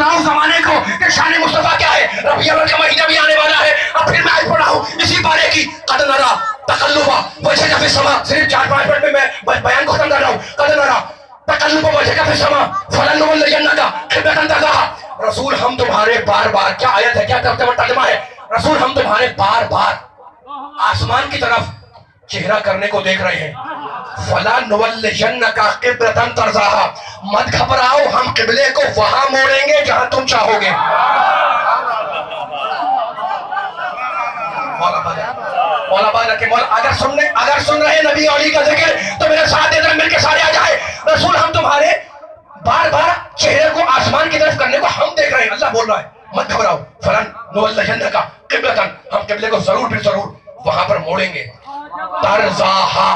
سناؤ زمانے کو کہ شان مصطفیٰ کیا ہے. ربیع الاول کا مہینہ بھی آنے والا ہے. اب پھر میں آیت پڑھ رہا ہوں اسی پارے کی. قد نرا تقلب وجهك في السماء. صرف 4-5 منٹ میں بیان کو ختم کر رہا ہوں. قد نرا تقلب وجهك في السماء فلنولينك قبلة ترضاها. رسول ہم تمہارے بار بار، کیا آیت ہے، کیا ترجمہ ہے. رسول ہم تمہارے بار بار آسمان کی طرف چہرہ کرنے کو دیکھ رہے ہیں. فلنولينك قبلة ترضاها. مت گھبراؤ، ہم قبلے کو وہاں موڑیں گے جہاں تم چاہو گے. مولا بات رکھے. مولا اگر سن رہے نبی علی کا ذکر تو میرے ساتھ ادھر مل کے سارے آ جائے. رسول ہم تمہارے بار بار چہرے کو آسمان کی طرف کرنے کو ہم دیکھ رہے ہیں. اللہ بول رہا ہے مت گھبراؤ. فلنولينك قبلة. ہم قبلے کو ضرور وہاں پر موڑیں گے. ترضاها،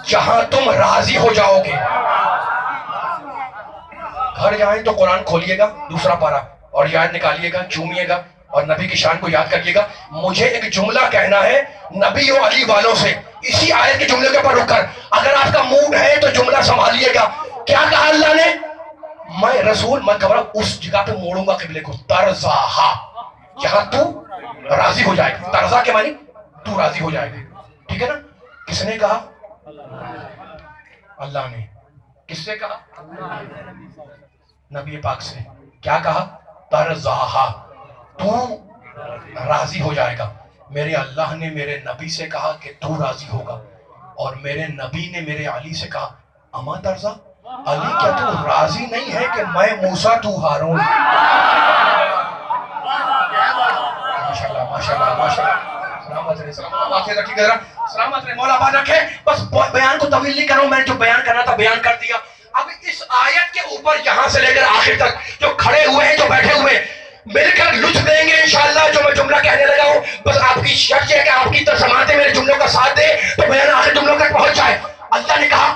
جہاں تم راضی ہو جاؤ گے. گھر جائیں تو قرآن کھولیے گا 2 پارہ اور یاد نکالیے گا، چومیے گا اور نبی کی شان کو یاد کریے گا. مجھے ایک جملہ کہنا ہے نبی و علی والوں سے اسی آیت کے جملے کے پر رک کر. اگر آپ کا موڈ ہے تو جملہ سنبھالیے گا. کیا کہا اللہ نے؟ میں رسول مت گھبراؤ، اس جگہ پہ موڑوں گا قبلے کو. ترضاها، جہاں تو راضی ہو جائے گا. ترضا کے معنی تو راضی ہو جائے گا. ٹھیک ہے نا. کس نے کہا؟ اللہ نے. کس سے کہا؟ نبی پاک سے. کیا کہا؟ ترضاها، تو راضی ہو جائے گا. میرے اللہ نے میرے نبی سے کہا کہ تو راضی ہوگا، اور میرے نبی نے میرے علی سے کہا اما ترضا. علی کیا تو راضی نہیں ہے کہ میں موسیٰ تو ہارون؟ ماشاءاللہ ماشاءاللہ ماشاءاللہ. سلامت رہے سلامت رہے. مولا آباد رکھے. بس بیان کو طویل نہیں کروں، میں نے جو بیان کرنا تھا بیان کر دیا. اب اس آیت کے اوپر یہاں سے لے کر آخر تک جو کھڑے ہوئے ہیں، جو بیٹھے ہوئے ہیں، مل کر لطف دیں گے انشاءاللہ. جو میں جملہ کہنے لگا ہوں بس آپ کی شرط ہے کہ آپ کی سماعتیں میرے جملوں کا ساتھ دے تو بیان آخر جملوں تک پہنچ جائے. اللہ نے کہا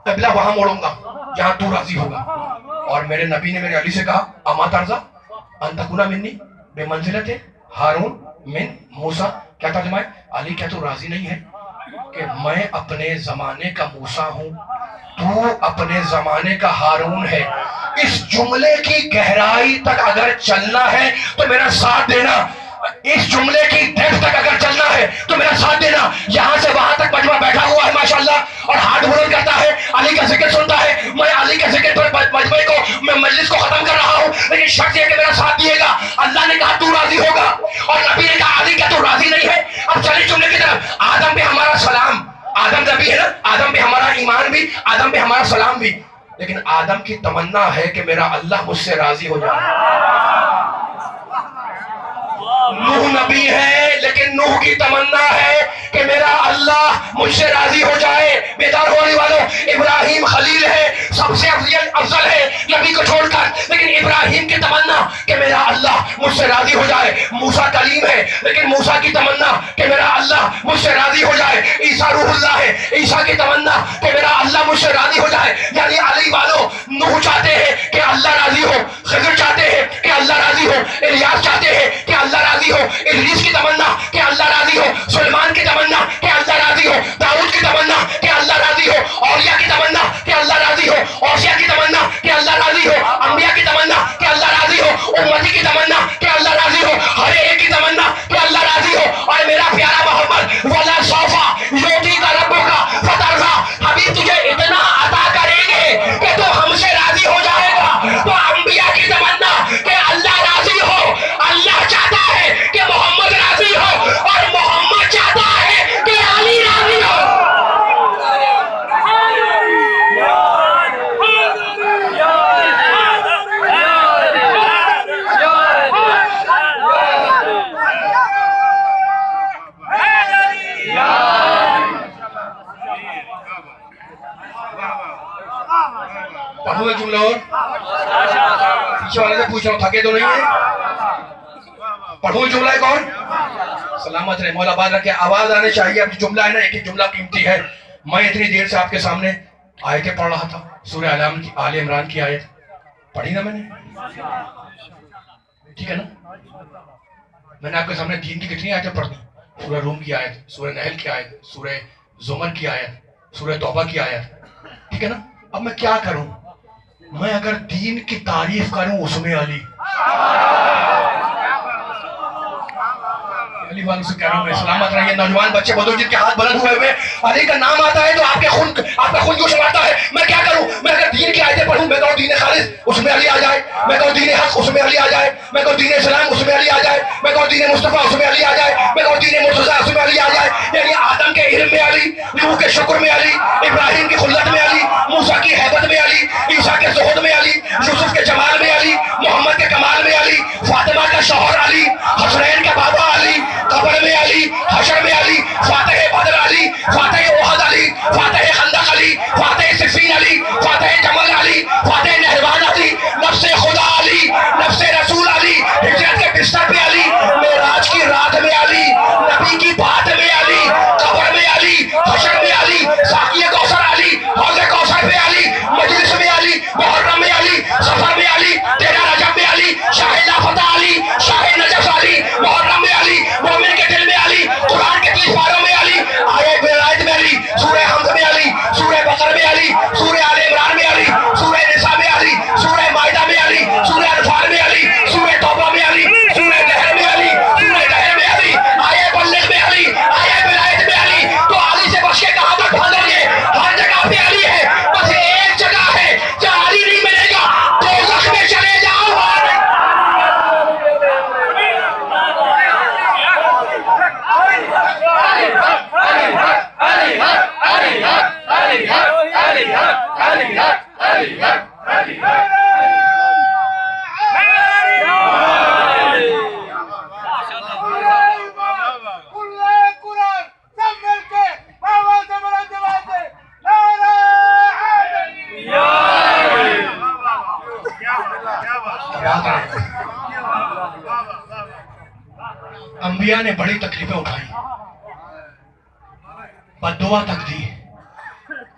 قبلہ وہاں موڑوں گا جہاں تو راضی ہوگا، اور میرے نبی نے میرے علی سے کہا اما ترضا ان تکون منی بمنزلت ہارون من موسیٰ. کیا ترجمہ ہے؟ علی کیا تو راضی نہیں ہے کہ میں اپنے زمانے کا موسیٰ ہوں، تو اپنے زمانے کا ہارون ہے. اس جملے کی گہرائی تک اگر چلنا ہے تو میرا ساتھ دینا. اس جملے کی ڈیپتھ تک اگر چلنا ہے تو میرا ساتھ دینا. یہاں سے وہاں تک مجمع بیٹھا ہوا ہے ماشاءاللہ اور ہاتھ بلند کرتا ہے، علی کا ذکر سنتا ہے. میں علی کے ذکر پر مجمع کو، میں مجلس کو ختم کر رہا ہوں، لیکن شرط یہ کہ میرا ساتھ دیے گا. اللہ نے کہا تو راضی ہوگا، اور نبی نے کہا علی کیا تو راضی نہیں ہے؟ اب چلیے جملے کی طرف. آدم پہ ہمارا سلام. آدم نبی ہے نا، آدم پہ ہمارا ایمان بھی، آدم پہ ہمارا سلام بھی. لیکن آدم کی تمنا ہے کہ میرا اللہ مجھ سے راضی ہو جائے. نوح نبی ہے لیکن نوح کی تمنا ہے کہ میرا اللہ مجھ سے راضی ہو جائے. بیدار ہونے والوں، ابراہیم خلیل ہے، سب سے افضل ہے نبی کو چھوڑ کر، لیکن ابراہیم کی تمنا کہ میرا اللہ مجھ سے راضی ہو جائے. موسیٰ کلیم ہے لیکن موسیٰ کی تمنا کہ میرا اللہ مجھ سے راضی ہو جائے. عیسیٰ روح اللہ ہے، عیسیٰ کی تمنا کہ میرا اللہ مجھ سے راضی ہو جائے. یعنی علی والوں، نوح چاہتے ہیں کہ اللہ راضی ہو، خضر چاہتے ہیں کہ اللہ راضی ہو، الیاس چاہتے ہیں کہ اللہ راضی ہو، ادریس کی تمنا کہ اللہ راضی ہو، سلیمان کی تمنا کہ اللہ راضی ہو، داؤد کی تمنا کہ اللہ راضی ہو، اولیاء کی تمنا کہ اللہ راضی ہو، اوصیاء کی تمنا کہ اللہ راضی ہو، انبیاء کی تمنا کہ اللہ راضی ہو، امتی کی تمنا کہ اللہ راضی ہو، ہر ایک کی تمنا کہ اللہ راضی ہو. اور میرا پیارا محمد وَلَا سَوْفَ يُعْطِيكَ رَبُّكَ فَتَرْضَىٰ، حبیب تجھے اتنا عطا کریں گے کہ تو ہم سے راضی ہو جائے گا. تو انبیاء کی تمنا کہ اللہ راضی ہو، اللہ چاہتا ہے کہ محمد راضی ہو، اور محمد چاہتا ہے کہ علی راضی ہو. پڑھوں ایک جملہ اور پیچھے والے سے پوچھ رہا ہوں، تھکے تو نہیں ہے؟ پڑھوں جملہ ایک اور. سلامت رہے. مولا آباد رکھے. آواز آنے چاہیے. اب جملہ ہے نا، ایک ایک جملہ قیمتی ہے. میں اتنی دیر سے آپ کے سامنے آیتیں پڑھ رہا تھا. سورہ آل عمران کی آیت پڑھی نا میں نے، ٹھیک ہے نا. میں نے آپ کے سامنے دین کی کتنی آیتیں پڑھ دی. سورہ روم کی آیت، سورہ نحل کی آیت، سورہ زمر کی آیت، سورہ توبہ کی آیت، ٹھیک ہے نا. اب میں کیا کروں؟ میں اگر دین کی تعریف کروں اس میں علی علی والوں سے کہہ رہا ہوں میں سلامت رہیے نوجوان بچے بزرگ جن کے ہاتھ بلند ہوئے ہوئے علی کا نام آتا ہے تو آپ کا خون جوش مارتا ہے. میں کیا کروں؟ میں اگر دین کی آیتیں پڑھوں میں کہوں دین خالص اس میں علی آ جائے, میں کہوں دین حق اس میں علی آ جائے, میں کہوں دین اسلام اس میں علی آ جائے, میں کہوں دین مصطفیٰ اس میں علی آ جائے, میں کہوں دین مرتضیٰ اس میں علی آ جائے. یعنی آدم کے علم میں علی, نوح کے شکر میں علی, ابراہیم کی خلت میں علی, موسیٰ کی ہیبت میں علی, عیسیٰ کے زہد میں علی, یوسف کے جمال میں علی, محمد کے کمال میں علی, فاطمہ کا شوہر علی, حسنین کا بابا علی, قبر میں علی, حشر میں علی, فاتح بدر علی, فاتح احد علی, فاتح خندق علی, فاتح صفین علی, فاتح جمل علی, فاتح نہروان علی, نفس خدا علی, نفس رسول علی, ہجرت کے بستر پہ علی, معراج کی رات میں علی, نبی کی بات میں علی, قبر میں علی, حشر میں علی, ساقی کوثر علی, حوض کوثر پہ علی, مجلس میں علی, محرم میں علی, سفر میں علی, 13 رجب میں علی, شاہ لافتہ علی, شاہ نجف علی, محرم میں علی, مومن کے دل میں علی, قرآن کے 30 پاروں میں علی, آیے ولایت میں علی, سورہ حمد میں علی, سورہ بقر میں علی, سورہ آل عمران میں علی, سورہ نساء میں علی, سورہ مائدہ میں علی, سورہ انفال میں علی, سورہ توبہ میں علی, سورہ دہر میں علی, سورہ دہر میں علی, آیے بلغ میں علی, آیے ولایت میں علی. تو علی سے بچ کے کہاں تک بھاگیں گے؟ ہر جگہ پہ علی ہے, بس ایک جگہ ہے جہاں علی نہیں ملے گا, دوزخ میں چلے جاؤ. انبیاء نے بڑی تکلیفیں اٹھائیں, بددعا تک دی,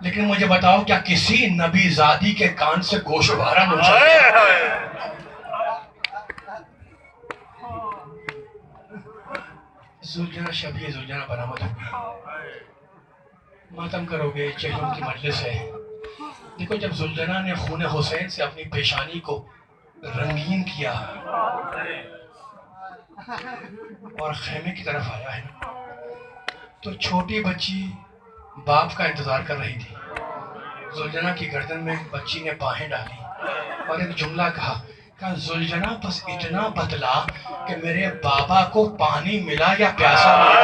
لیکن مجھے بتاؤ کیا کسی نبی زادی کے کان سے گوشوارہ نوچا گیا؟ زلجنہ شبیہ زلجنہ برآمد ہوگی, ماتم کرو گے, چہروں کی مجلس ہے. دیکھو جب زلجنہ نے خون حسین سے اپنی پیشانی کو رنگین کیا اور خیمے کی طرف آیا ہے تو چھوٹی بچی باپ کا انتظار کر رہی تھی. زلجنہ کی گردن میں بچی نے باہیں ڈالی اور ایک جملہ کہا زلجنہ بس اتنا بتلا کہ میرے بابا کو پانی ملا یا پیاسا ملا.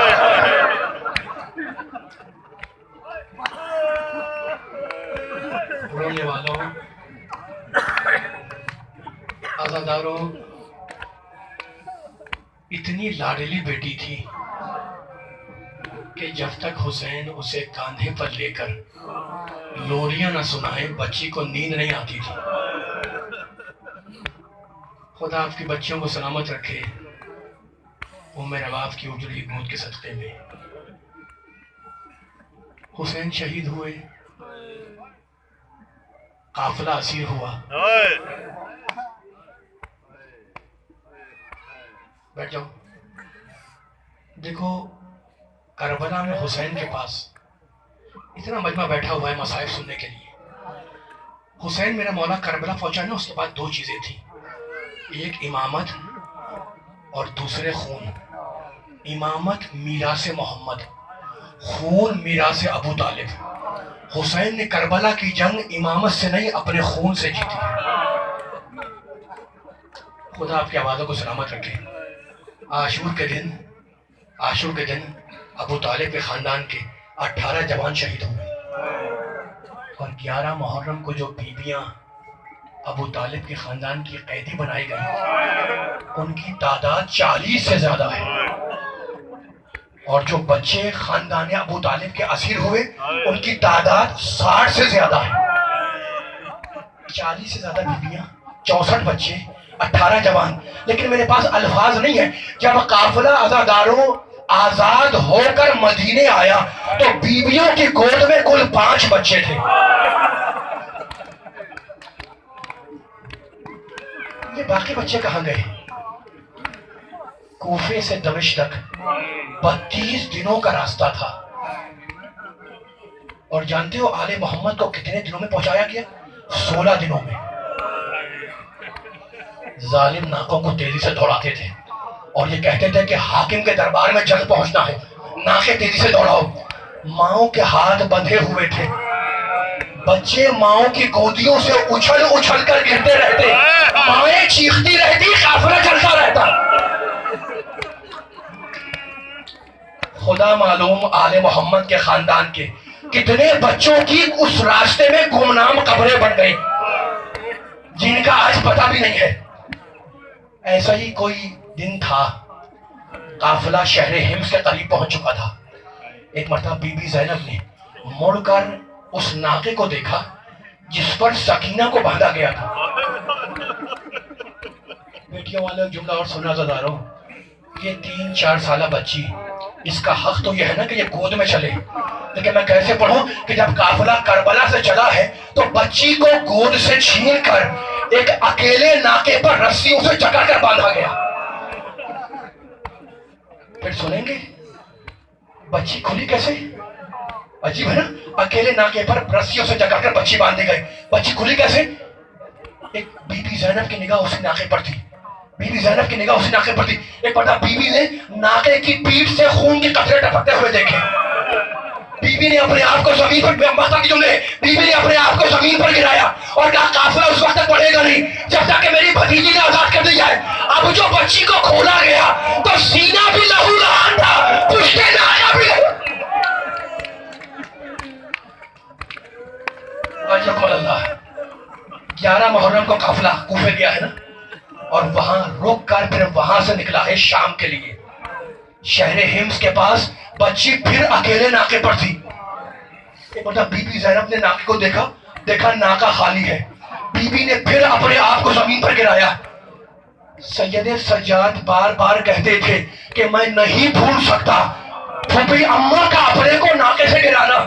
رونے والوں, عزاداروں, اتنی لاڈلی بیٹی تھی کہ جب تک حسین اسے کاندھے پر لے کر لوریاں نہ سنائے بچی کو نیند نہیں آتی تھی. خدا آپ کی بچیوں کو سلامت رکھے ام رواب کی اجڑی گود کے صدقے میں. حسین شہید ہوئے, قافلہ اسیر ہوا. بیٹھ جاؤ. دیکھو کربلا میں حسین کے پاس اتنا مجمع بیٹھا ہوا ہے مصائب سننے کے لیے. حسین میرا مولا کربلا پہنچا نا, اس کے بعد 2 چیزیں تھیں, ایک امامت اور دوسرے خون. امامت میراث محمد, خون میراث ابو طالب. حسین نے کربلا کی جنگ امامت سے نہیں اپنے خون سے جیتی. خدا آپ کی آوازوں کو سلامت رکھے. عاشور کے دن ابو طالب کے خاندان کے 18 جوان شہید ہوئے اور 11 محرم کو جو بیویاں ابو طالب کے خاندان کی قیدی بنائی گئی ان کی تعداد 40 سے زیادہ ہے, اور جو بچے خاندان ابو طالب کے اسیر ہوئے ان کی تعداد 60 سے زیادہ ہے. 40 سے زیادہ بیویاں, 64 بچے, 18 جوان. لیکن میرے پاس الفاظ نہیں ہے. جب قافلہ عزاداروں آزاد ہو کر مدینے آیا تو بیویوں کی گود میں کل 5 بچے تھے. یہ باقی بچے کہاں گئے؟ کوفے سے دمشق تک 32 دنوں کا راستہ تھا. اور جانتے ہو آل محمد کو کتنے دنوں میں پہنچایا گیا؟ 16 دنوں میں. ظالم ناکوں کو تیزی سے دوڑاتے تھے اور یہ کہتے تھے کہ حاکم کے دربار میں جلد پہنچنا ہے، ناکیں تیزی سے دوڑاؤ۔ ماؤں کے ہاتھ بندھے ہوئے تھے، بچے ماؤں کی گودیوں سے اچھل اچھل کر گرتے رہتے، مائیں چیختی رہتی، قافلہ چلتا رہتا۔ خدا معلوم آل محمد کے خاندان کے کتنے بچوں کی اس راستے میں گمنام قبریں بن گئی جن کا آج پتہ بھی نہیں ہے۔ ایسا ہی کوئی دن تھا، قافلہ شہر حمص کے قریب پہنچ چکا تھا۔ ایک مرتبہ بی بی زینب نے مڑ کر اس ناقے کو دیکھا جس پر سکینہ کو باندھا گیا تھا۔ بیٹیوں والا جملہ اور سنا زداروں، یہ 3-4 سالہ بچی، اس کا حق تو یہ ہے نا کہ یہ گود میں چلے، لیکن میں کیسے پڑھوں کہ جب قافلہ کربلا سے چلا ہے تو بچی کو گود سے چھین کر ایک اکیلے ناکے پر رسیوں سے جکڑ کر باندھا گیا۔ پھر سنیں گے بچی کھلی کیسے؟ عجیب ہے نا، اکیلے ناکے پر رسیوں سے جکڑ کر بچی باندھی گئی، بچی کھلی کیسے؟ ایک بی بی زینب کی نگاہ اسی ناکے پر تھی، بی بی زینب کی نگاہ اسی ناکے پر تھی۔ ایک مرتبہ بی بی نے ناکے کی پیٹھ سے خون کے قطرے ٹپکتے ہوئے دیکھے، بی بی نے اپنے آپ کو زمین پر، بی بی نے اپنے آپ کو زمین پر گرایا اور کہا قافلہ اس وقت تک بڑھے گا نہیں جب تک کہ میری بھتیجی نے آزاد کر دی جائے۔ اب جو بچی کو کھولا گیا تو سینہ بھی لہو لہان تھا، پشت ناکہ بھی لہو۔ اللہ 11 محرم کو قافلہ کوفے گیا ہے نا، اور وہاں رک کر پھر وہاں سے نکلا ہے شام کے لیے۔ شہر حمص کے پاس بچی پھر اکیلے ناکے پر تھی۔ ایک مرتبہ بی بی زینب نے ناکے کو دیکھا ناکہ خالی ہے، بی بی نے پھر اپنے آپ کو زمین پر گرایا۔ سید سجاد بار بار کہتے تھے کہ میں نہیں بھول سکتا پھوپھی اماں کا اپنے کو ناکے سے گرانا،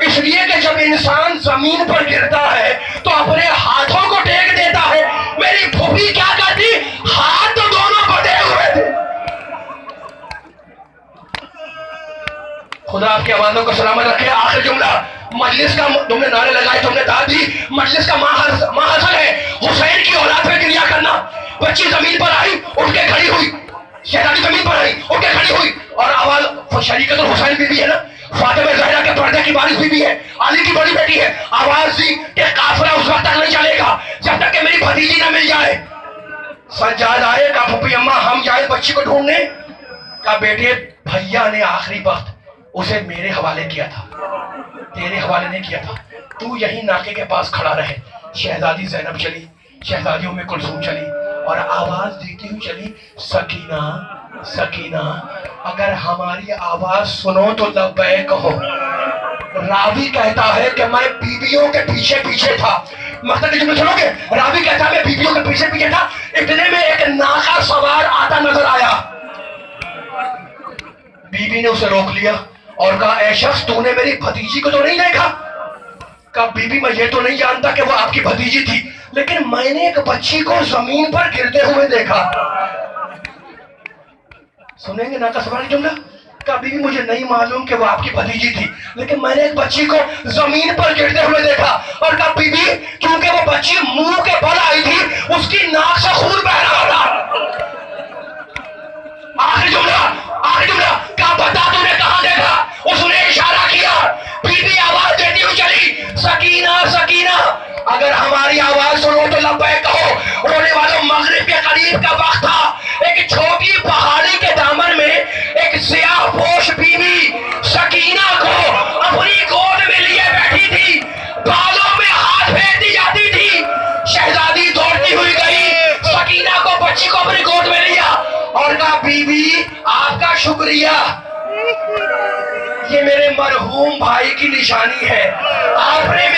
اس لیے کہ جب انسان زمین پر گرتا ہے تو اپنے ہاتھوں کو ٹیک دیتا ہے۔ میری پھوپھی کیا کرتی؟ ہاتھ تو دونوں بٹے ہوئے تھے۔ خدا آپ کے آوازوں کو سلامت رکھے۔ آخر جملہ، مجلس کا تم نے نعرے لگائے، تم نے داد دی، مجلس کا ماحصل ہے حسین کی اولاد پہ گریا کرنا۔ بچی زمین پر آئی، اٹھ کے کھڑی ہوئی، شہزادی زمین پر آئی، اٹھ کے کھڑی ہوئی، اور آواز، شریکت الحسین بی بی ہے نا، فاطمہ زہرا کے پردے کی بارش بی بی ہے، علی کی بڑی بیٹی ہے، آواز دی کہ قافلہ اس وقت تک نہیں چلے گا جب تک کہ میری بھتیجی نہ مل جائے۔ سجاد آئے، کہا پھوپھی اماں ہم جائے بچی کو ڈھونڈنے؟ کہا بیٹے بھیا نے آخری وقت اسے میرے حوالے کیا تھا، تیرے حوالے نہیں کیا تھا، تو یہی ناکے کے پاس کھڑا رہے۔ شہزادی زینب چلی، شہزادی ام کلثوم چلی اور آواز دیتی ہوئی چلی، سکینہ سکینہ اگر ہماری آواز سنو تو لبیک کہو۔ راوی کہتا ہے کہ میں بیویوں کے پیچھے پیچھے تھا، مقصد کہ جب سنو گے، راوی کہتا ہے میں بیویوں کے پیچھے پیچھے تھا، اتنے میں ایک ناکہ سوار آتا نظر آیا۔ بی بی نے اسے روک لیا اور کہا اے شخص تو نے میری بھتیجی کو تو نہیں دیکھا؟ کہا بی بی میں یہ تو نہیں جانتا کہ وہ آپ کی بھتیجی تھی، لیکن میں نے ایک بچی کو زمین پر گرتے ہوئے دیکھا۔ سنیں گے ناکہ سوار جملہ؟ کہا بی بی مجھے نہیں معلوم کہ وہ آپ کی بھتیجی تھی، لیکن میں نے ایک بچی کو زمین پر گرتے ہوئے دیکھا۔ اور کہا بی بی کیونکہ وہ بچی منہ کے بل آئی تھی، اس کی ناک سے خون بہ رہا تھا۔ آخری جملہ، کہا بتا تو نے کہاں دیکھا؟ اس نے اشارہ کیا۔ بی بی آواز دیتی ہوئی چلی، سکینہ سکینہ اگر ہماری آواز سنو تو لبیک کہو۔ رونے والوں مغرب کے قریب کا وقت تھا، ایک چھوٹی پہاڑی کے دامن میں ایک سیاہ پوش بیوی سکینہ کو اپنی گود میں لیے بیٹھی تھی، بالوں میں ہاتھ پھیرتی جاتی تھی۔ شہزادی دوڑتی ہوئی گئی، سکینہ کو بچی کو اپنی گود میں لیا اور کہا بی بی آپ کا شکریہ، یہ میرے مرحوم بھائی کی نشانی ہے، آپ نے